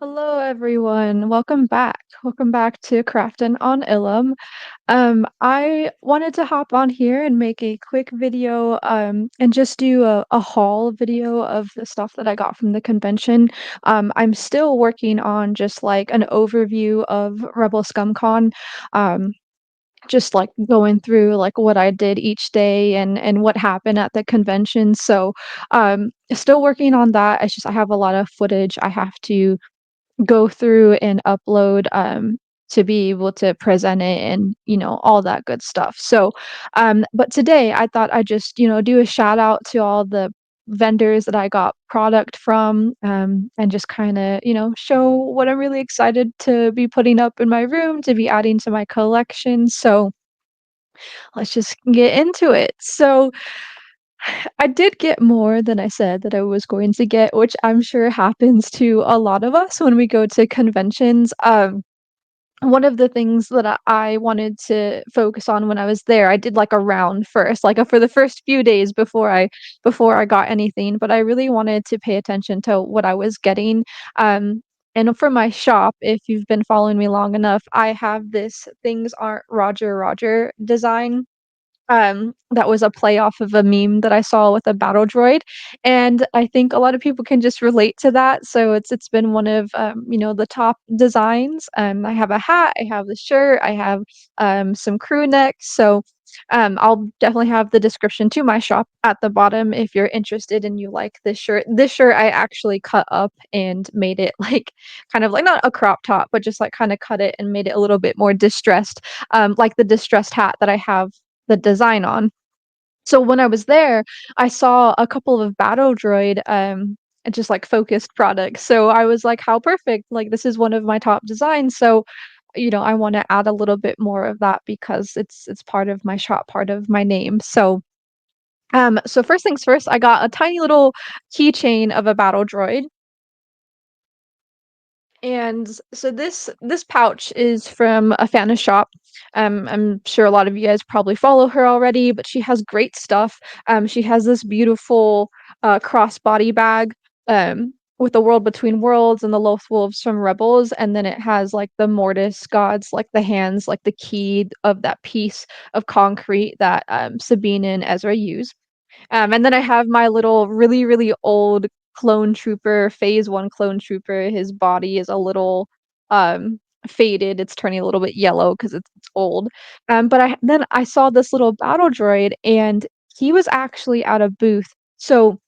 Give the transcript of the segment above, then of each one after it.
Hello, everyone. Welcome back. Welcome back to Craftin' on Ilum. I wanted to hop on here and make a quick video, and just do a haul video of the stuff that I got from the convention. I'm still working on just like an overview of Rebel Scum Con. Um, just like going through like what I did each day and what happened at the convention. So, still working on that. It's just I have a lot of footage I have to go through and upload, to be able to present it and, all that good stuff. So, but today I thought I'd just, do a shout out to all the vendors that I got product from, and just kind of, show what I'm really excited to be putting up in my room, to be adding to my collection. So let's just get into it. So, I did get more than I said that I was going to get, which I'm sure happens to a lot of us when we go to conventions. One of the things that I wanted to focus on when I was there, I did like a round first, like for the first few days before I got anything, but I really wanted to pay attention to what I was getting. And for my shop, if you've been following me long enough, I have this "Things Aren't Roger Roger" design, that was a play off of a meme that I saw with a battle droid, and I think a lot of people can just relate to that, so it's been one of, the top designs. I have a hat, I have the shirt, I have, some crew necks, so, I'll definitely have the description to my shop at the bottom if you're interested and you like this shirt. This shirt I actually cut up and made it, like, kind of like not a crop top, but just, like, kinda cut it and made it a little bit more distressed, like the distressed hat that I have the design on. So when I was there, I saw a couple of battle droid, just like focused products. So I was like, how perfect. Like this is one of my top designs. So, I want to add a little bit more of that because it's part of my shop, part of my name. So first things first, I got a tiny little keychain of a battle droid. And so this pouch is from a fan shop. I'm sure a lot of you guys probably follow her already, but she has great stuff. She has this beautiful crossbody bag, with the world between worlds and the Loth wolves from Rebels, and then it has like the Mortis gods, like the hands, like the key of that piece of concrete that Sabine and Ezra use. And then I have my little really, really old clone trooper, phase 1 clone trooper. His body is a little, faded, it's turning a little bit yellow because it's old. But I saw this little battle droid, and he was actually at a booth. So,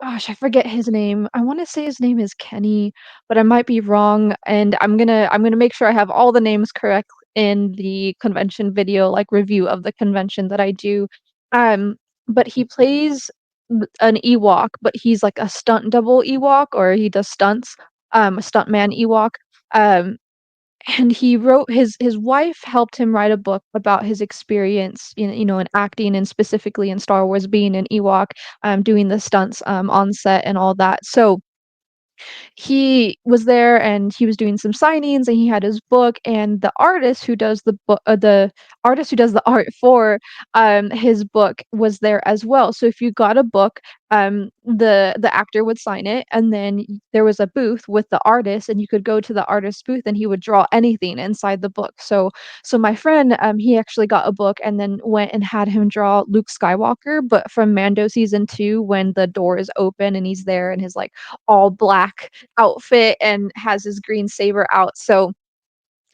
gosh, I forget his name. I wanna say his name is Kenny, but I might be wrong, and I'm gonna make sure I have all the names correct in the convention video, like, review of the convention that I do. Um, but he plays an Ewok, but he's like a stunt double Ewok, or he does stunts, a stuntman Ewok. Um, and he wrote his wife helped him write a book about his experience in acting, and specifically in Star Wars being an Ewok, doing the stunts, on set and all that. So he was there and he was doing some signings, and he had his book, and the artist who does the art for his book was there as well. So if you got a book, the actor would sign it, and then there was a booth with the artist, and you could go to the artist's booth and he would draw anything inside the book. So my friend, he actually got a book and then went and had him draw Luke Skywalker, but from Mando season 2, when the door is open and he's there in his like all black outfit and has his green saber out. So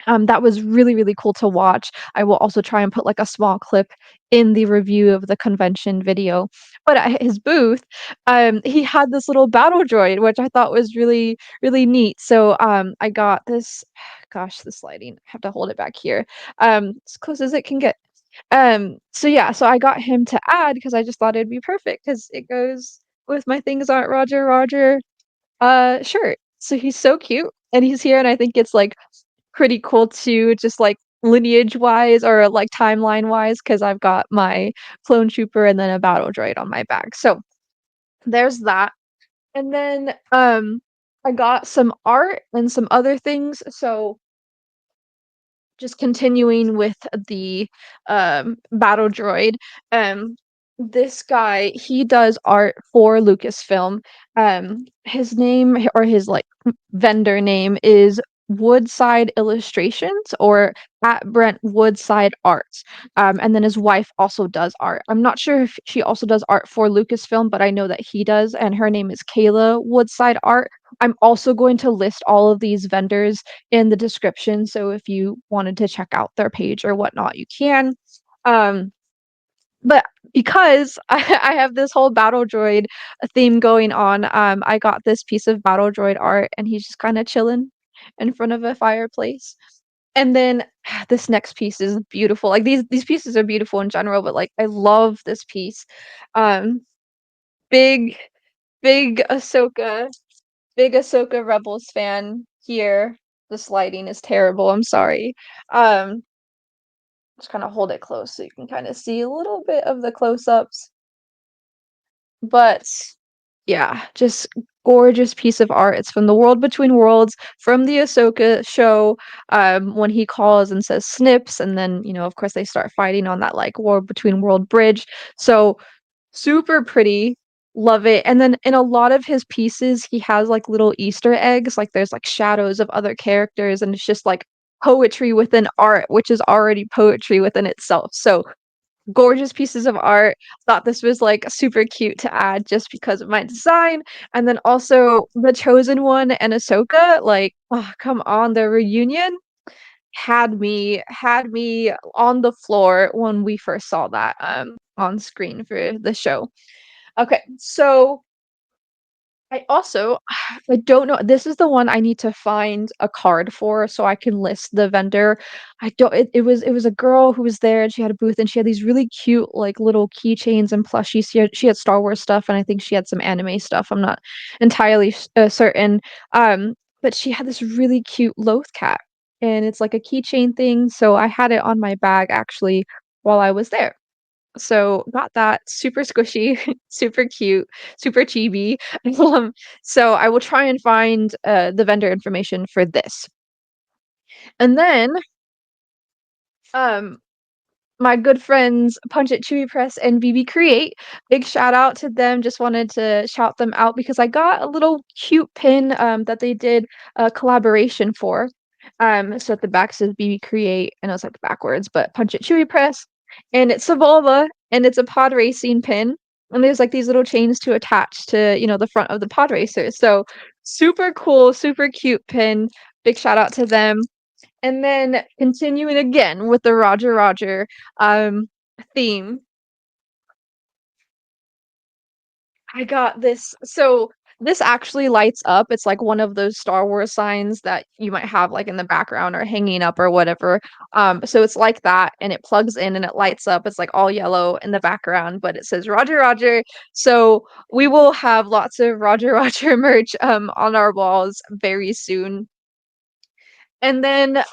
that was really, really cool to watch. I will also try and put like a small clip in the review of the convention video. But at his booth, he had this little battle droid, which I thought was really, really neat. So I got this. Gosh, this lighting. I have to hold it back here. As close as it can get. So yeah, so I got him to add because I just thought it'd be perfect because it goes with my "Things Aren't Roger Roger" shirt. So he's so cute, and he's here, and I think it's, like, pretty cool too, just, like, lineage-wise or, like, timeline-wise, because 'cause I've got my clone trooper and then a battle droid on my back. So there's that, and then, I got some art and some other things. So just continuing with the, battle droid, um This guy, he does art for Lucasfilm. His name or his like vendor name is Woodside Illustrations or at Brent Woodside Arts. And then his wife also does art. I'm not sure if she also does art for Lucasfilm, but I know that he does, and her name is Kayla Woodside Art. I'm also going to list all of these vendors in the description, so if you wanted to check out their page or whatnot, you can. Um, but because I have this whole battle droid theme going on, I got this piece of battle droid art, and he's just kind of chilling in front of a fireplace. And then this next piece is beautiful. Like these pieces are beautiful in general, but like I love this piece. Um, big big Ahsoka Rebels fan here. This lighting is terrible. I'm sorry. Um, just kind of hold it close so you can kind of see a little bit of the close-ups. But yeah, just gorgeous piece of art. It's from The World Between Worlds, from the Ahsoka show, when he calls and says snips, and then, of course they start fighting on that like World Between World bridge. So super pretty. Love it. And then in a lot of his pieces, he has like little Easter eggs, like there's like shadows of other characters, and it's just like poetry within art, which is already poetry within itself. So gorgeous pieces of art. Thought this was like super cute to add just because of my design. And then also the Chosen One and Ahsoka, like, oh, come on, the reunion had me on the floor when we first saw that on screen for the show. Okay, so I also I don't know. This is the one I need to find a card for so I can list the vendor. I don't it was a girl who was there and she had a booth and she had these really cute like little keychains and plushies. She had Star Wars stuff and I think she had some anime stuff. I'm not entirely certain. But she had this really cute Loth cat and it's like a keychain thing, so I had it on my bag actually while I was there. So got that super squishy, super cute, super chibi. Um, so I will try and find the vendor information for this. And then um my good friends Punch It Chewy Press and BB Create. Big shout out to them. Just wanted to shout them out because I got a little cute pin that they did a collaboration for. So at the back says BB Create, and it's like backwards, but Punch It Chewy Press, and it's Savolva, and it's a pod racing pin, and there's like these little chains to attach to the front of the pod racer. So super cool, super cute pin. Big shout out to them. And then continuing again with the Roger Roger um theme, I got this. So this actually lights up. It's like one of those Star Wars signs that you might have like in the background or hanging up or whatever. So it's like that and it plugs in and it lights up. It's like all yellow in the background, but it says Roger Roger. So we will have lots of Roger Roger merch on our walls very soon. And then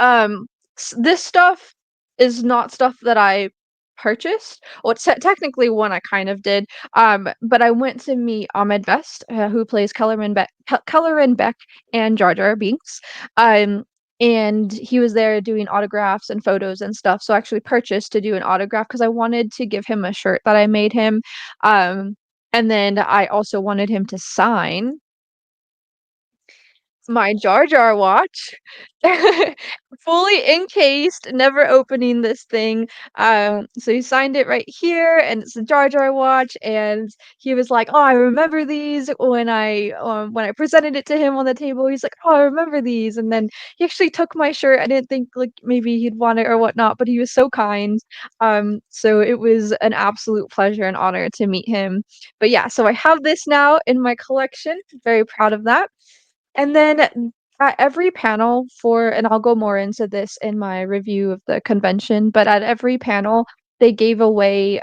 this stuff is not stuff that I purchased. Well, it's technically one I kind of did. But I went to meet Ahmed Best, who plays Kelleran Beck and Jar Jar Binks. Um, and he was there doing autographs and photos and stuff. So I actually purchased to do an autograph because I wanted to give him a shirt that I made him. And then I also wanted him to sign my Jar Jar watch. Fully encased, never opening this thing. So he signed it right here, and it's a Jar Jar watch. And he was like, "Oh, I remember these." When I presented it to him on the table, he's like, "Oh, I remember these." And then he actually took my shirt. I didn't think like maybe he'd want it or whatnot, but he was so kind. So it was an absolute pleasure and honor to meet him. But yeah, so I have this now in my collection. Very proud of that. And then at every panel and I'll go more into this in my review of the convention, but at every panel, they gave away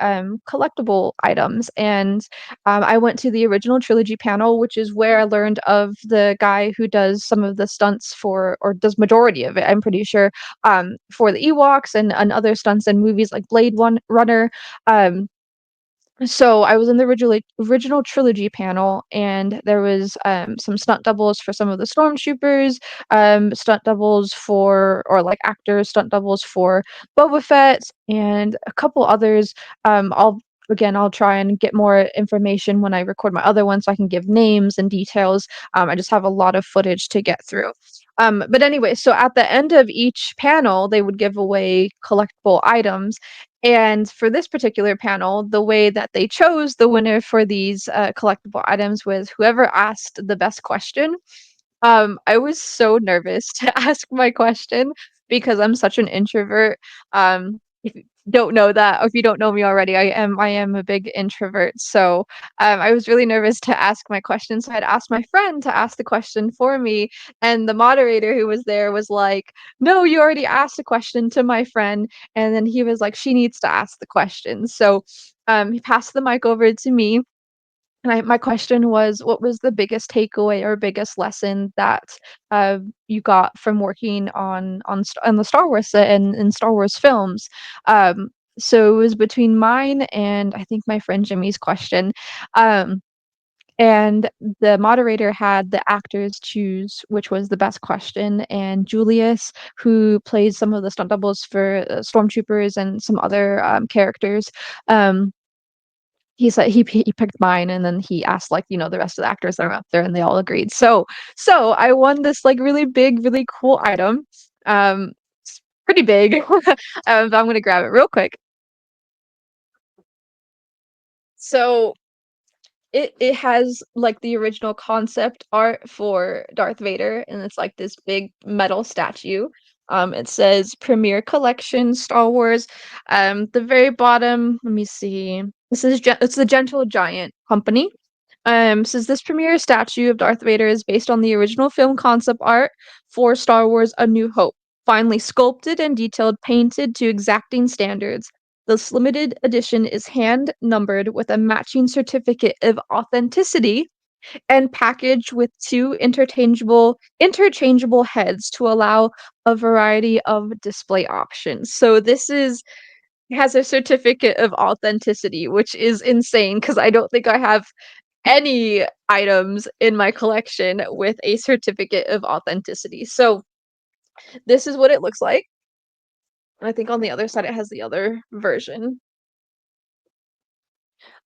collectible items. And I went to the original trilogy panel, which is where I learned of the guy who does some of the stunts or does majority of it, I'm pretty sure, for the Ewoks and other stunts in movies like Runner. Um, so I was in the original trilogy panel, and there was some stunt doubles for some of the stormtroopers, stunt doubles for or like actors, stunt doubles for Boba Fett, and a couple others. I'll again, I'll try and get more information when I record my other one so I can give names and details. I just have a lot of footage to get through. But anyway, so at the end of each panel, they would give away collectible items. And for this particular panel, the way that they chose the winner for these collectible items was whoever asked the best question. I was so nervous to ask my question because I'm such an introvert. If you don't know that, or if you don't know me already, I am a big introvert. So I was really nervous to ask my question. So I'd asked my friend to ask the question for me, and the moderator who was there was like, "No, you already asked a question to my friend," and then he was like, "She needs to ask the question." So he passed the mic over to me, and my question was, what was the biggest takeaway or biggest lesson that you got from working on the Star Wars set and Star Wars films? Um, so it was between mine and I think my friend Jimmy's question. Um, and the moderator had the actors choose which was the best question, and Julius, who plays some of the stunt doubles for stormtroopers and some other characters, um, he said he picked mine, and then he asked, like, the rest of the actors that are up there, and they all agreed. So I won this, like, really big, really cool item. It's pretty big. But I'm gonna grab it real quick. So it has, like, the original concept art for Darth Vader, and it's, like, this big metal statue. It says Premier Collection Star Wars. The very bottom, let me see. It's the Gentle Giant Company. Says this premiere statue of Darth Vader is based on the original film concept art for Star Wars A New Hope, finely sculpted and detailed, painted to exacting standards. This limited edition is hand numbered with a matching certificate of authenticity and packaged with two interchangeable heads to allow a variety of display options. So this is has a certificate of authenticity, which is insane because I don't think I have any items in my collection with a certificate of authenticity. So this is what it looks like. And I think on the other side it has the other version.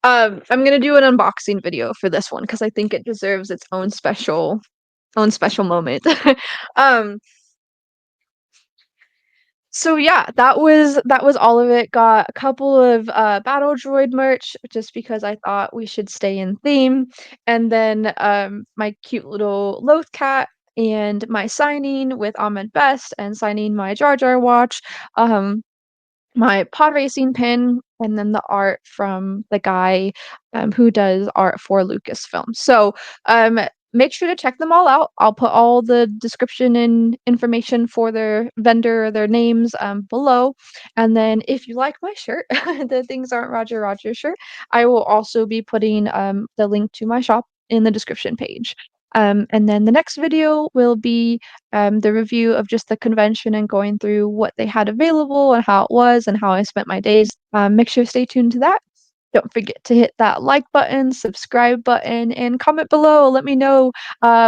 I'm gonna do an unboxing video for this one because I think it deserves its own special moment. um So yeah, that was all of it. Got a couple of battle droid merch just because I thought we should stay in theme. And then my cute little Loth cat and my signing with Ahmed Best and signing my Jar Jar watch. Um my pod racing pin, and then the art from the guy who does art for Lucasfilm. So um, make sure to check them all out. I'll put all the description and information for their vendor, their names below. And then if you like my shirt, the Things Aren't Roger Roger shirt, I will also be putting the link to my shop in the description page. And then the next video will be the review of just the convention and going through what they had available and how it was and how I spent my days. Make sure to stay tuned to that. Don't forget to hit that like button, subscribe button, and comment below. Let me know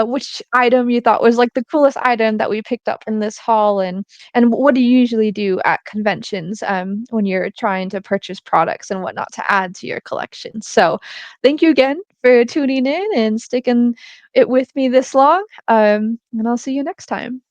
which item you thought was like the coolest item that we picked up in this haul, and what do you usually do at conventions when you're trying to purchase products and whatnot to add to your collection. So, thank you again for tuning in and sticking it with me this long. And I'll see you next time.